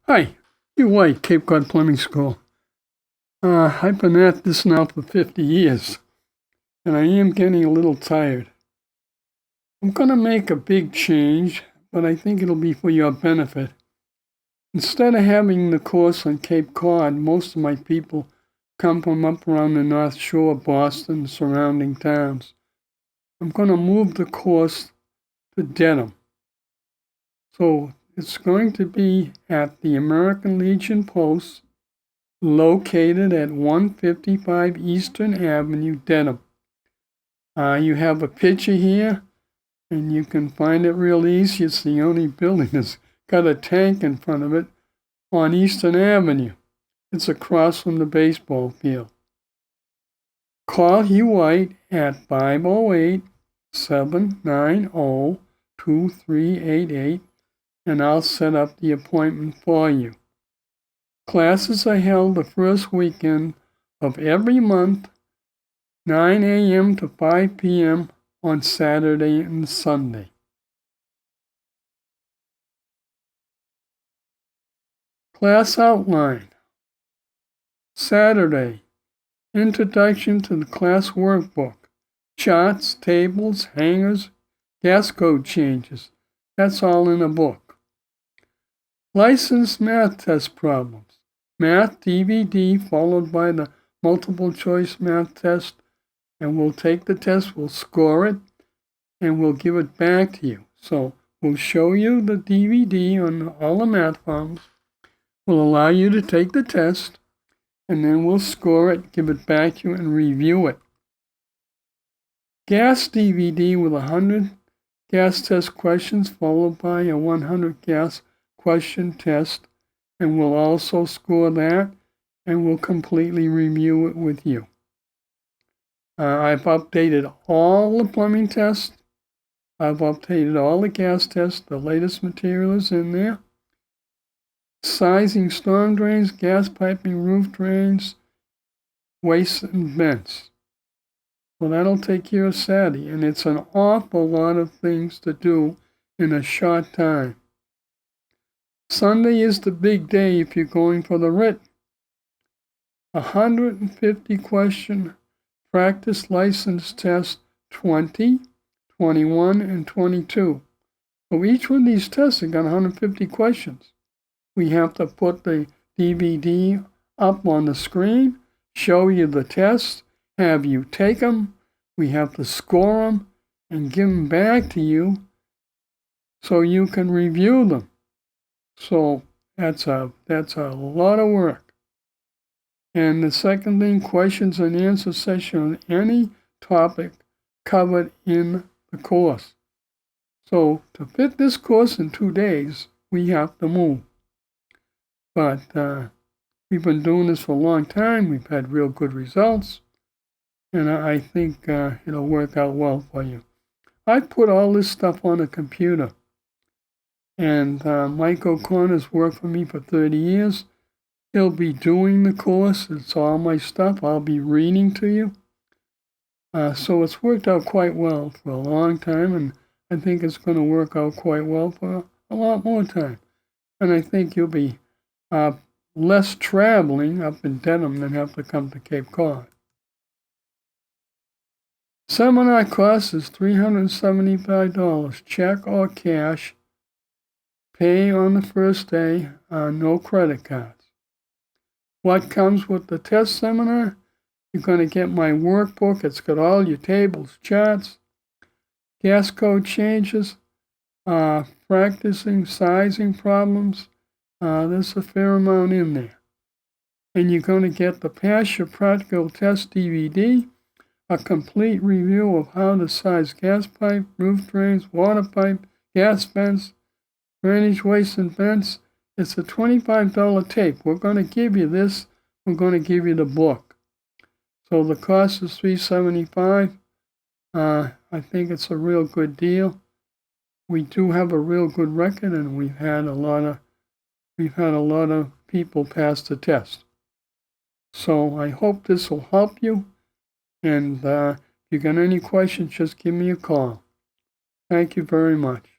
Hi, Hugh White, Cape Cod Plumbing School. I've been at this now for 50 years, and I am getting a little tired. I'm going to make a big change, but I think it'll be for your benefit. Instead of having the course on Cape Cod, most of my people come from up around the North Shore, Boston, and surrounding towns. I'm going to move the course to Dedham. So it's going to be at the American Legion Post, located at 155 Eastern Avenue, Dedham. You have a picture here, and you can find it real easy. It's the only building that's got a tank in front of it on Eastern Avenue. It's across from the baseball field. Call Hugh White at 508-790-2388, and I'll set up the appointment for you. Classes are held the first weekend of every month, 9 a.m. to 5 p.m. on Saturday and Sunday. Class outline. Saturday, Introduction to the Class Workbook. Charts, tables, hangers, gas code changes. That's all in a book. Licensed math test problems. Math DVD followed by the multiple choice math test, and we'll take the test, we'll score it, and we'll give it back to you. So we'll show you the DVD on all the math problems. We'll allow you to take the test, and then we'll score it, give it back to you, and review it. Gas DVD with 100 gas test questions followed by a 100 gas question test, and we'll also score that, and we'll completely review it with you. I've updated all the plumbing tests. I've updated all the gas tests. The latest material is in there. Sizing storm drains, gas piping, roof drains, wastes, and vents. Well, that'll take care of Saturday, and it's an awful lot of things to do in a short time. Sunday is the big day if you're going for the written. 150 question practice license test 20, 21, and 22. So each one of these tests has got 150 questions. We have to put the DVD up on the screen, show you the tests, have you take them. We have to score them and give them back to you so you can review them. So that's a lot of work. And the second thing, questions and answer session on any topic covered in the course. So to fit this course in 2 days, we have to move. But we've been doing this for a long time. We've had real good results. And I think it'll work out well for you. I put all this stuff on a computer. And Mike O'Connor's worked for me for 30 years. He'll be doing the course. It's all my stuff. I'll be reading to you. So it's worked out quite well for a long time, and I think it's going to work out quite well for a lot more time. And I think you'll be less traveling up in Dedham than have to come to Cape Cod. Seminar cost is $375, check or cash. Pay on the first day, no credit cards. What comes with the test seminar? You're going to get my workbook. It's got all your tables, charts, gas code changes, practicing sizing problems. There's a fair amount in there. And you're going to get the Pass Your Practical Test DVD, a complete review of how to size gas pipe, roof drains, water pipe, gas vents, drainage waste and vents. It's a $25 tape. We're going to give you this. We're going to give you the book. So the cost is $375. I think it's a real good deal. We do have a real good record, and we've had a lot of people pass the test. So I hope this will help you. And if you got any questions, just give me a call. Thank you very much.